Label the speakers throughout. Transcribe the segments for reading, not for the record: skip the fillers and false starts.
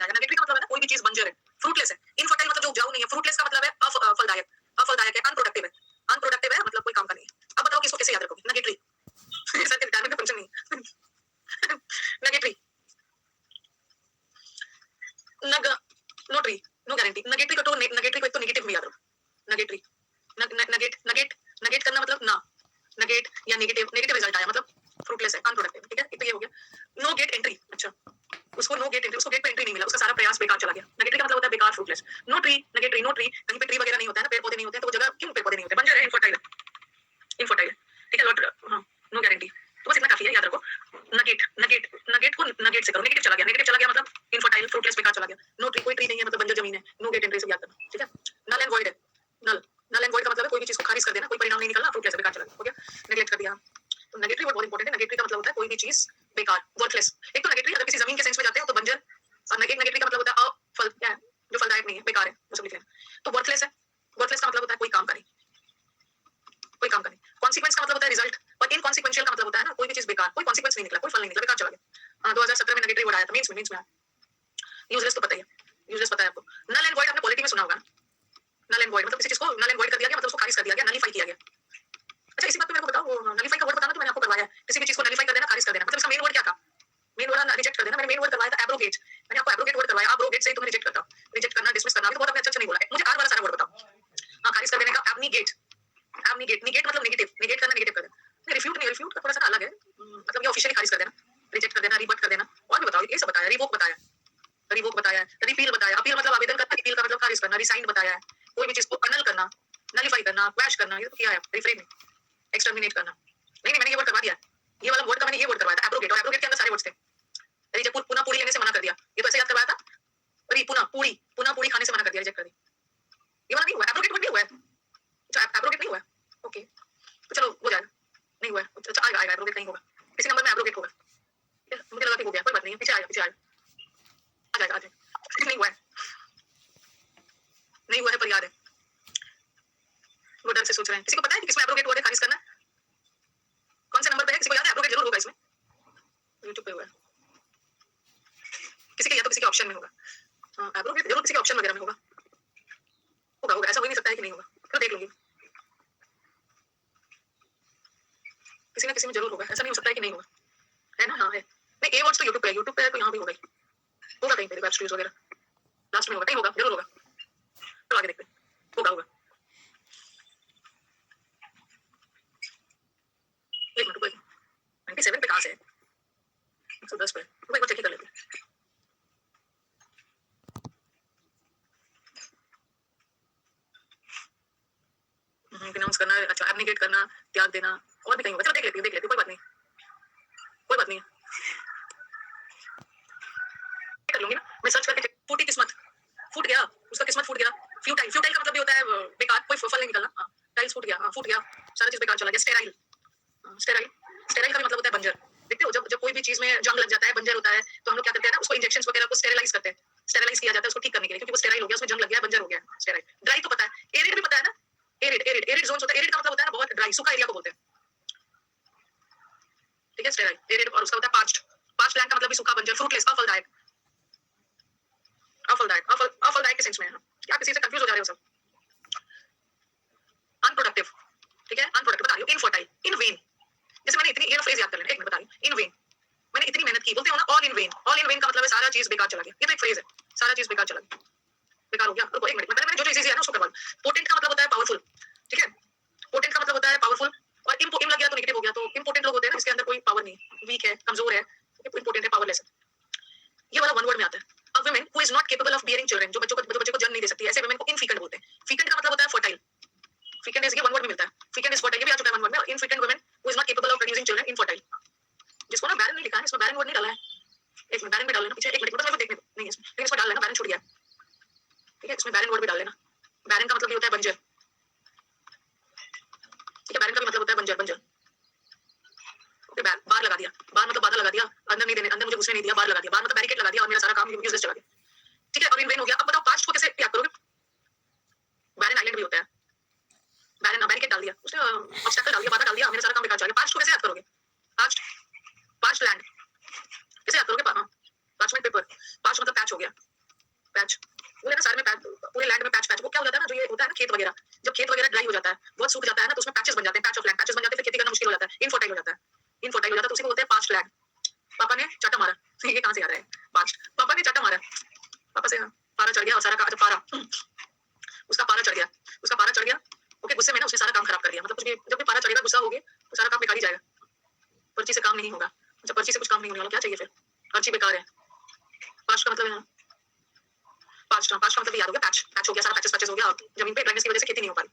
Speaker 1: जाएगा। नेगेटिव का मतलब है ना कोई भी चीज बंजर है, फ्रूटलेस है। इनफर्टाइल मतलब जो उपजाऊ नहीं है। फ्रूटलेस का मतलब है अफलदायक, अफलदायक है, अनप्रोडक्टिव है, अनप्रोडक्टिव है मतलब कोई काम का नहीं है। अब बताओ किसको कैसे याद रखोगे? नेगेटिव सर के रिटायरमेंट का फंक्शन नहीं। नेगेटिव नग no tree no guarantee. Negative को तो नेगेटिव को एक तो नेगेटिव में याद रखो। नेगेटिव नगेट नगेट नगेट करना मतलब ना, नगेट या नेगेटिव, नेगेटिव रिजल्ट आया मतलब फ्रूटलेस है, अनप्रोडक्टिव। ठीक है, एक तो ये हो गया। नो गेट एंट्री, अच्छा उसको नो गेट एंट्री, उसको गेट पे एंट्री नहीं मिला, उसका सारा प्रयास बेकार चला गया। नेगेटिव का मतलब होता है बेकार, fruitless. No tree, negative no tree, कहीं पे ट्री वगैरह नहीं होता है ना, पेड़ पौधे नहीं होते हैं, तो वो जगह क्यों पेड़ पौधे नहीं होते, बंजर है, इनफर्टाइल है, इनफर्टाइल है। ठीक है, लॉट हां, नो गारंटी। तो बस इतना काफी है, याद रखो। नगेट नगेट नगेट को नगेट से करो, नेगेटिव चला गया, नेगेटिव चला गया मतलब इनफर्टाइल, फ्रूटलेस, बेकार चला गया। नो ट्री, कोई ट्री नहीं है मतलब बंजर जमीन है, नो गेट एंट्री से याद करना। ठीक है, नल एंड वॉइड है, नल नल एंड वॉइड का मतलब है कोई भी चीज को खारिज कर देना, कोई परिणाम नहीं निकलना, फ्रूटलेस, बेकार चला गया, हो गया। नेगलेक्ट कर दिया। तो नेगेटिव वर्ड बहुत इंपॉर्टेंट है। नेगेटिव का मतलब होता है कोई भी चीज बेकार, वर्थलेस। एक तो नेगेटिव अगर किसी जमीन के सेंस में जाते हो तो बंजर, और नेगेटिव का मतलब होता है अफल, क्या है जो फलदायक नहीं है, बेकार है, वो सब लिख लेना। तो वर्थलेस है, वर्थलेस का मतलब होता है कोई काम का नहीं, कोई काम का नहीं। कॉन्सिक्वेंस का मतलब होता है रिजल्ट, और इनकॉन्सिक्वेंशियल का मतलब होता है ना कोई भी चीज बेकार, कोई कॉन्सिक्वेंस नहीं निकला, कोई फल नहीं निकला, बेकार चला गया। 2017 में नेगेटिव वर्ड आया था, मींस में आया। यूजलेस तो पता ही है, यूजलेस पता है आपको। नल एंड वॉइड आपने पॉलिटी में सुना होगा। नल एंड वॉइड मतलब किसी चीज को नल एंड वॉइड कर दिया गया, मतलब उसको खारिज कर दिया गया, नलीफाई किया गया। अच्छा इसी बात पे मेरे को बताओ, वो नलीफाई का वर्ड बताना तो मैंने आपको करवाया है। किसी भी चीज को नलीफाई कर देना, खारिज कर देना, मतलब इसका मेन वर्ड क्या था? मेन वर्ड रिजेक्ट कर देना। मैंने मेन वर्ड करवाया था एब्रोगेट, मैंने आपको एब्रोगेट वर्ड करवाया। एब्रोगेट से तुम्हें रिजेक्ट करता हूं, रिजेक्ट करना, डिसमिस करना, अभी तो बहुत आपने अच्छा नहीं बोला। मुझे आर वाला सारा वर्ड बताओ। हां, खारिज कर देने का एबनीगेट, एबनीगेट, निगेट मतलब नेगेटिव, नेगेट करना, नेगेटिव कर देना। नहीं, रिफ्यूट नहीं, रिफ्यूट का थोड़ा सा अलग है, मतलब ये ऑफिशियली खारिज कर देना, रिजेक्ट कर देना, रिबट कर देना। और भी बताओ, ये सब बताया, रिवोक बताया, रिवोक बताया है, रिपील बताया, अपील मतलब आवेदन करना, रिपील का मतलब खारिज करना, रिसाइंड बताया है, कोई भी चीज को अनल करना, नलीफाई करना, क्वैश करना, ये तो किया है, रिफ्रेन में एक्सटर्मिनेट करना। नहीं नहीं, मैंने ये वर्ड करवा दिया, ये वाला वर्ड का मैंने ये वर्ड करवाया था एब्रोगेट, और एब्रोगेट के अंदर सारे वर्ड्स थे। रिजेक्ट, पुनः पूरी लेने से मना कर दिया, ये तो ऐसे याद करवाया था। और ये पुनः पूरी खाने से मना कर दिया, रिजेक्ट कर दिया। ये वाला नहीं हुआ, एब्रोगेट वर्ड नहीं हुआ है। अच्छा एब्रोगेट नहीं हुआ है, ओके, तो चलो हो जाएगा। नहीं हुआ है, अच्छा आएगा आएगा, एब्रोगेट नहीं होगा, किसी नंबर में एब्रोगेट होगा। मुझे लगा कि हो गया, कोई बात नहीं है, पीछे आएगा, पीछे आएगा, आ जाएगा, आ जाएगा। नहीं हुआ है, नहीं हुआ है, पर याद है, वो डर से सोच रहे हैं। किसी को पता है कि किसमें एब्रोगेट वर्ड है, खारिज करना? कौन से नंबर पे है, किसी को याद है? एब्रोगेट जरूर होगा इसमें, यूट्यूब पे हुआ है किसी के, या तो किसी के ऑप्शन में होगा। एब्रोगेट जरूर किसी के ऑप्शन वगैरह में होगा, होगा होगा, ऐसा हो ही नहीं सकता है कि नहीं होगा, तो देख लूंगी, किसी ना किसी में जरूर होगा, ऐसा नहीं हो सकता है कि नहीं होगा, है ना? हाँ है। नहीं, ए वर्ड्स तो यूट्यूब पे है, यूट्यूब पे है तो यहाँ भी होगा ही, होगा कहीं पे वेब स्टूडियोज वगैरह, लास्ट में होगा, कहीं होगा, जरूर होगा, तो आगे देखते हैं, होगा होगा। एक मिनट, 97 पे कहाँ से है, 110 पे, तो एक बार चेक ही कर लेते हैं। डिनाउंस करना, अच्छा एब्निगेट करना, त्याग देना, और भी कहीं होगा, चलो देख लेती हूँ, देख लेती हूँ, कोई बात नहीं, कोई बात नहीं है, कर लूंगी ना मैं, सर्च करके। फूटी किस्मत, फूट गया, उसका किस्मत फूट गया। फ्यूटाइल, फ्यूटाइल का मतलब भी होता है बेकार, कोई फल नहीं निकलना। हाँ, टाइल्स फूट गया, हाँ फूट गया, सारा चीज बेकार चला गया। स्टेराइल, स्टेराइल, स्टेराइल का भी मतलब होता है बंजर। देखते हो जब जब कोई भी चीज में जंग लग जाता है, बंजर होता है, तो हम लोग क्या करते हैं ना, उसको इंजेक्शंस वगैरह को स्टेरिलाइज करते हैं, स्टेरिलाइज किया जाता है उसको ठीक करने के लिए, क्योंकि वो स्टेराइल हो गया, उसमें जंग लग गया, बंजर हो गया, स्टेराइल। ड्राई तो पता है, एरिड भी पता है ना, एरिड, एरिड, एरिड जोन्स होता है, एरिड का मतलब होता है ना बहुत ड्राई, सूखा एरिया को बोलते हैं। ठीक है, स्टेराइल, एरिड, और उसका होता है पार्च्ड, पार्च्ड लैंड का मतलब भी सूखा, बंजर, फ्रूटलेस, अफलदायक, अफलदायक, अफलदायक के सेंस में है। क्या किसी से कंफ्यूज हो जा रहे हो सब? अनप्रोडक्टिव, ठीक है, अनप्रोडक्टिव बता रही हूँ, इनफर्टाइल, इन वेन, जैसे मैंने इतनी, ये फ्रेज याद कर लेना, एक मिनट बता रही हूँ, इन वेन, मैंने इतनी मेहनत की, बोलते हो ना all in when, all in when का मतलब है सारा चीज बेकार चला गया, ये तो एक फ्रेज है, सारा चीज बेकार चला गया, बेकार हो गया। रुको एक मिनट, पहले मैंने जो चीज है ना उसको करवा लूं। पोटेंट का मतलब होता है पावरफुल, ठीक है, पोटेंट का मतलब होता है पावरफुल, और इम लग गया तो नेगेटिव हो गया, तो इम्पोर्टेंट लोग होते हैं ना जिसके अंदर कोई पावर नहीं, वीक है, कमजोर है, इम्पोर्टेंट है, पावरलेस है, ये वाला वन वर्ड में आता है। A woman who is not capable of bearing children, जो बच्चे को जन्म नहीं दे सकती, ऐसे वुमन को इनफिकेंट बोलते हैं। फिकेंट का मतलब होता है फर्टाइल, फिकेंट इज, ये वन वर्ड में मिलता है, फिकेंट इज फर्टाइल, ये भी आ चुका है वन वर्ड में। और infecund woman who is not capable of producing children, infertile. जिसको ना बैरन नहीं लिखा है, इसमें बैरन वर्ड नहीं डाला है, एक मिनट बैरन भी डाल लेना पीछे, एक मिनट मतलब देखने नहीं इसमें, लेकिन इसमें डाल लेना, बैरन छूट गया, ठीक है, इसमें बैरन वर्ड भी डाल लेना। बैरन का मतलब ये होता है बंजर, ठीक है, बैरन का भी मतलब होता है बंजर, बंजर, ओके। बार लगा दिया, बार मतलब बाधा लगा दिया, अंदर नहीं देने, अंदर मुझे घुसने नहीं दिया, बार लगा दिया, बार मतलब बैरिकेड लगा दिया, और मेरा सारा काम यूजलेस चला गया, ठीक है। और इन वेन हो गया। अब बताओ पास्ट को कैसे त्याग करोगे? बैरन आइलैंड भी होता है, बैरन, बैरिकेड डाल दिया उसने, ऑब्स्टैकल डाल दिया, बाधा डाल दिया, मेरा सारा काम बेकार चला गया। पास्ट को कैसे याद करोगे? पास्ट, पास्ट लैंड कैसे याद करोगे? पार्चमेंट पेपर, पास्ट मतलब पैच हो गया, खेत वगैरह, जब खेत वगैरह ड्राई हो जाता है, बहुत सूख जाता है ना, तो उसमें पैचेस बन जाते हैं, पैच ऑफ लैंड, पैचेस बन जाते हैं, फिर खेती करना मुश्किल हो जाता है, इनफर्टाइल हो जाता है, इनफर्टाइल हो जाता है, तो उसी को बोलते हैं पास्ट लैंड। पापा ने चाटा मारा, ये कहाँ से आ रहा है पास्ट, पापा ने चाटा मारा, पापा से पारा चढ़ गया और सारा अच्छा पारा उसका पारा चढ़ गया, उसका पारा चढ़ गया, ओके, गुस्से में ना उसने सारा काम खराब कर दिया, मतलब कुछ भी जब भी पारा चढ़ेगा, गुस्सा होगे तो सारा काम बेकार ही जाएगा, पर्ची से काम नहीं होगा, अच्छा पर्ची से कुछ काम नहीं होने वाला, क्या चाहिए फिर, पर्ची बेकार है, पास्ट का मतलब है पास्ट, पास्ट का मतलब याद हो गया, पैच, पैच हो गया, सारा पैचेस पैचेस हो गया, और जमीन पे ड्राइनेस की वजह से खेती नहीं हो पाई,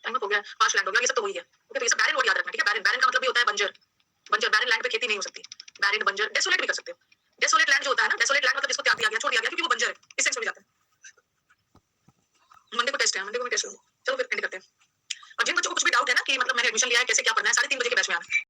Speaker 1: टाइम अप हो गया, पास्ट लैंड हो गया, ये सब तो वही है, ओके, तो ये सब बैरन वर्ड याद रखना, ठीक है, बैरन, बैरन का मतलब भी होता है बंजर, बंजर, बैरन लैंड पे खेती नहीं हो सकती, बैरन बंजर, डेसोलेट भी कर सकते हो, डेसोलेट लैंड जो होता है ना, डेसोलेट लैंड मतलब जिसको त्याग दिया गया, छोड़ दिया गया, क्योंकि वो बंजर है, इस सेंस में भी जाता है। मंडे को टेस्ट है, मंडे को भी टेस्ट होगा, चलो फिर एंड करते हैं। और जिन बच्चों को कुछ भी डाउट है ना कि मतलब मैंने एडमिशन लिया है, कैसे क्या पढ़ना है, 3:30 बजे के बैच में आना।